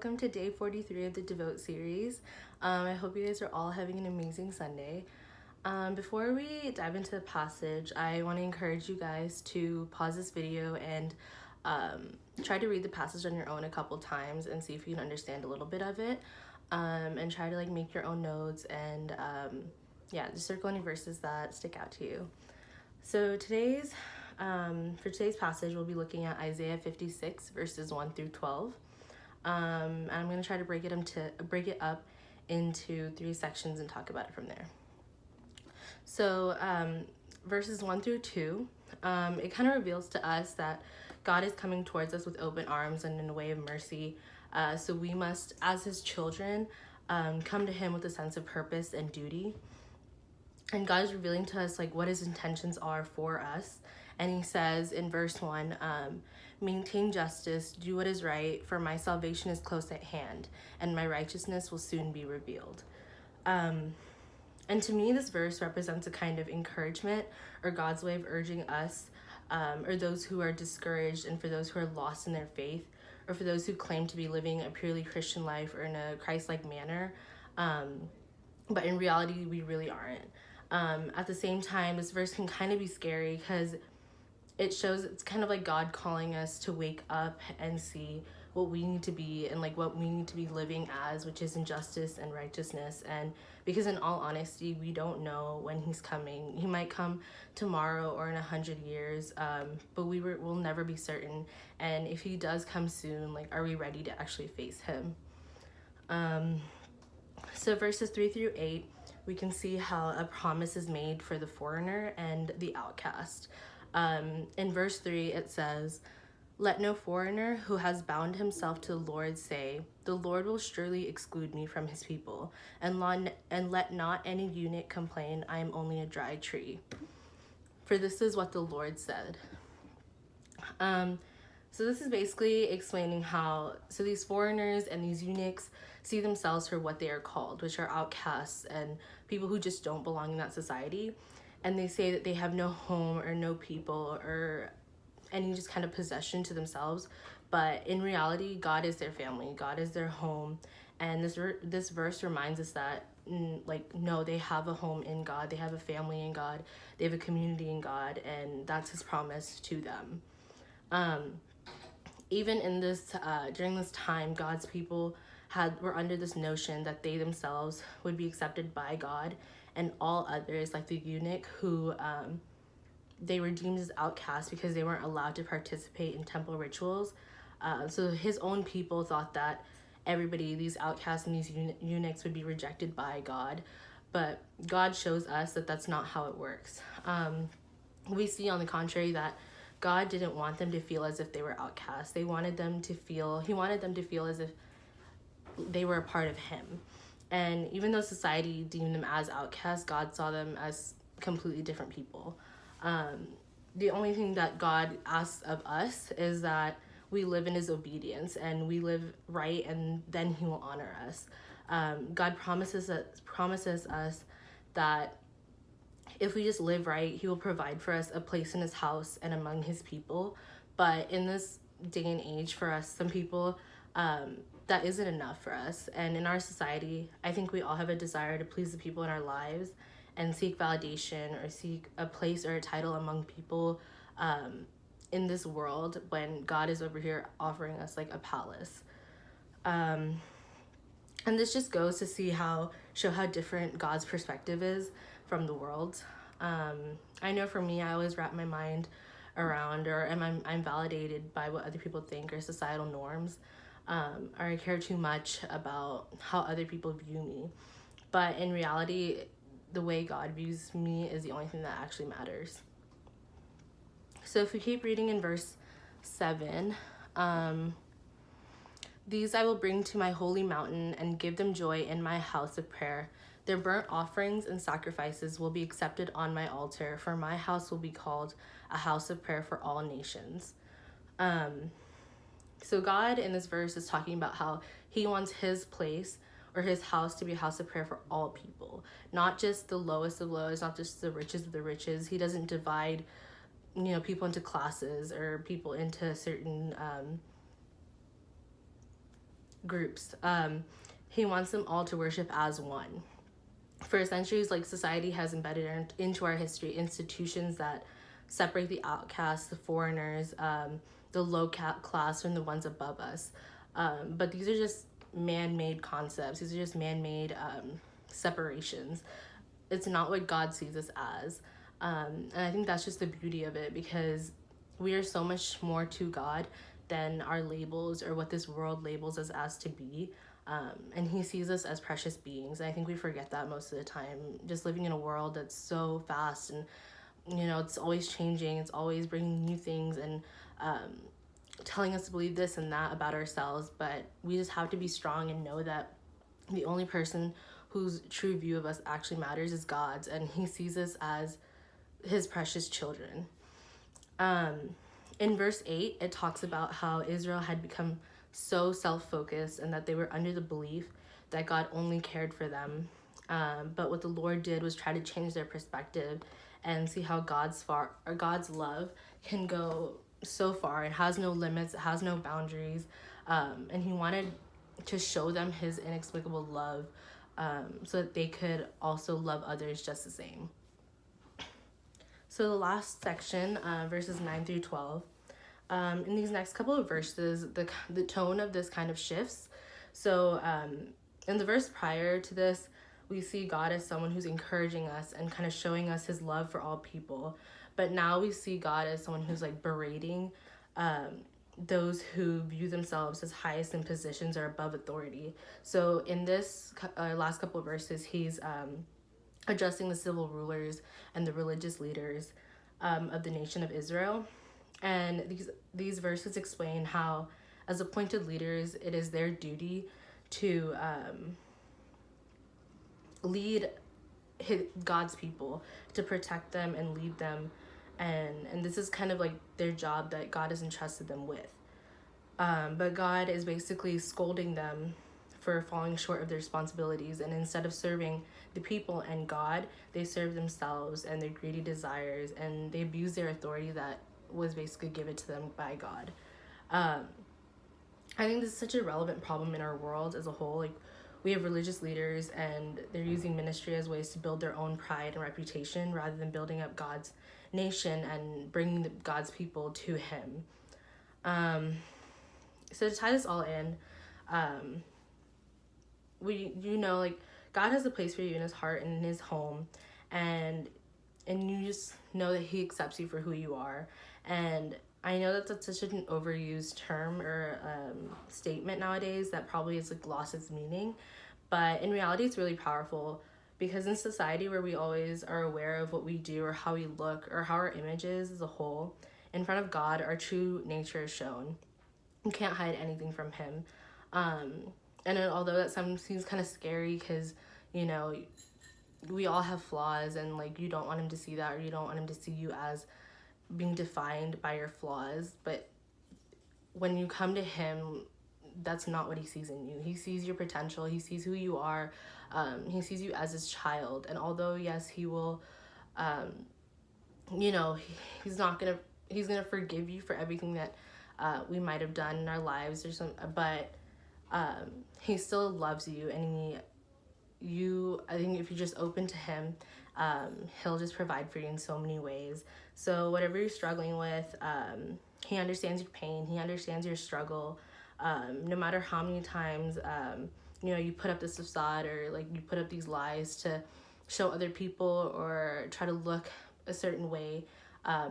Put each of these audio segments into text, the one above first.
welcome to day 43 of the Devote Series. I hope you guys are all having an amazing Sunday. Before we dive into the passage, I want to encourage you guys to pause this video and try to read the passage on your own a couple times and see if you can understand a little bit of it, and try to make your own notes and just circle any verses that stick out to you. So for today's passage, we'll be looking at Isaiah 56 verses 1 through 12. I'm going to try to break it up into 3 sections and talk about it from there. So verses 1 through 2, it kind of reveals to us that God is coming towards us with open arms and in a way of mercy. So we must, as his children, come to him with a sense of purpose and duty. And God is revealing to us what his intentions are for us. And he says in verse 1, maintain justice, do what is right, for my salvation is close at hand, and my righteousness will soon be revealed. And to me, this verse represents a kind of encouragement, or God's way of urging us, or those who are discouraged, and for those who are lost in their faith, or for those who claim to be living a purely Christian life or in a Christ-like manner, but in reality, we really aren't. At the same time, this verse can kind of be scary because it shows it's kind of like God calling us to wake up and see what we need to be and what we need to be living as, which is injustice and righteousness. And because in all honesty, we don't know when he's coming. He might come tomorrow or in 100 years, but we'll never be certain. And if he does come soon, are we ready to actually face him? So verses 3 through 8, we can see how a promise is made for the foreigner and the outcast. In verse 3, it says, let no foreigner who has bound himself to the Lord say, the Lord will surely exclude me from his people, and let not any eunuch complain, I am only a dry tree. For this is what the Lord said. So this is basically explaining how, these foreigners and these eunuchs see themselves for what they are called, which are outcasts and people who just don't belong in that society. And they say that they have no home or no people or any just kind of possession to themselves. But in reality, God is their family. God is their home. And this verse reminds us that, no, they have a home in God. They have a family in God. They have a community in God. And that's his promise to them. Even in this, during this time, God's people were under this notion that they themselves would be accepted by God, and all others, like the eunuch, who they were deemed as outcasts because they weren't allowed to participate in temple rituals. So his own people thought that everybody, these outcasts and these eunuchs, would be rejected by God. But God shows us that that's not how it works. We see, on the contrary, that God didn't want them to feel as if they were outcasts. He wanted them to feel as if they were a part of him. And even though society deemed them as outcasts, God saw them as completely different people. The only thing that God asks of us is that we live in his obedience and we live right, and then he will honor us. God promises us that if we just live right, he will provide for us a place in his house and among his people. But in this day and age, for us, some people, that isn't enough for us. And in our society, I think we all have a desire to please the people in our lives and seek validation or seek a place or a title among people in this world, when God is over here offering us a palace. And this just goes to show how different God's perspective is from the world. I know for me, I always wrap my mind around, or I'm validated by what other people think or societal norms, or I care too much about how other people view me. But in reality, the way God views me is the only thing that actually matters. So if we keep reading in verse 7, these I will bring to my holy mountain and give them joy in my house of prayer. Their burnt offerings and sacrifices will be accepted on my altar, for my house will be called a house of prayer for all nations. So God in this verse is talking about how he wants his place or his house to be a house of prayer for all people, not just the lowest of lows, not just the richest of the riches. He doesn't divide, people into classes or people into certain groups. He wants them all to worship as one. For centuries, like, society has embedded into our history institutions that separate the outcasts, the foreigners, the low class from the ones above us. But these are just man-made concepts. These are just man-made separations. It's not what God sees us as. And I think that's just the beauty of it, because we are so much more to God than our labels or what this world labels us as to be. And he sees us as precious beings. And I think we forget that most of the time, just living in a world that's so fast, and it's always changing, it's always bringing new things, and telling us to believe this and that about ourselves. But we just have to be strong and know that the only person whose true view of us actually matters is God's, and he sees us as his precious children. In verse 8, it talks about how Israel had become so self-focused and that they were under the belief that God only cared for them. But what the Lord did was try to change their perspective and see how God's love can go so far. It has no limits, it has no boundaries. And he wanted to show them his inexplicable love, so that they could also love others just the same. So the last section, verses 9 through 12, in these next couple of verses, the tone of this kind of shifts. So in the verse prior to this, we see God as someone who's encouraging us and kind of showing us his love for all people. But now we see God as someone who's like berating those who view themselves as highest in positions or above authority. So in this last couple of verses, he's addressing the civil rulers and the religious leaders of the nation of Israel. And these verses explain how, as appointed leaders, it is their duty to lead God's people, to protect them and lead them. And this is kind of like their job that God has entrusted them with. But God is basically scolding them for falling short of their responsibilities, and instead of serving the people and God, they serve themselves and their greedy desires, and they abuse their authority that was basically given to them by God. I think this is such a relevant problem in our world as a whole. Like, we have religious leaders and they're using ministry as ways to build their own pride and reputation rather than building up God's nation and bringing God's people to him. So to tie this all in, like, God has a place for you in his heart and in his home, and you just know that he accepts you for who you are. And I know that that's such an overused term or statement nowadays that probably has like lost its meaning, but in reality it's really powerful, because in society where we always are aware of what we do or how we look or how our image is as a whole, in front of God our true nature is shown. You can't hide anything from him. And although that sometimes seems kind of scary, because we all have flaws, and like you don't want him to see that, or you don't want him to see you as being defined by your flaws. But when you come to him, that's not what he sees in you. He sees your potential, he sees who you are, he sees you as his child. And although yes, he will he's gonna forgive you for everything that we might have done in our lives or something, but he still loves you, and I think if you're just open to him, he'll just provide for you in so many ways. So whatever you're struggling with, he understands your pain, he understands your struggle. No matter how many times you put up this facade, or like you put up these lies to show other people or try to look a certain way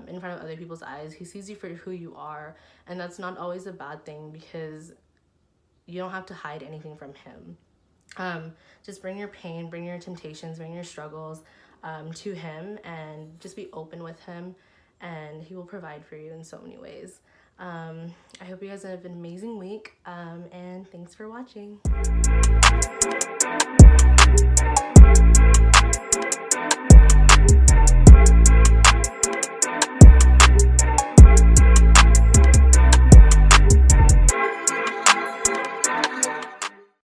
in front of other people's eyes, he sees you for who you are. And that's not always a bad thing, because you don't have to hide anything from him. Just bring your pain, bring your temptations, bring your struggles to him, and just be open with him, and he will provide for you in so many ways. I hope you guys have an amazing week, and thanks for watching.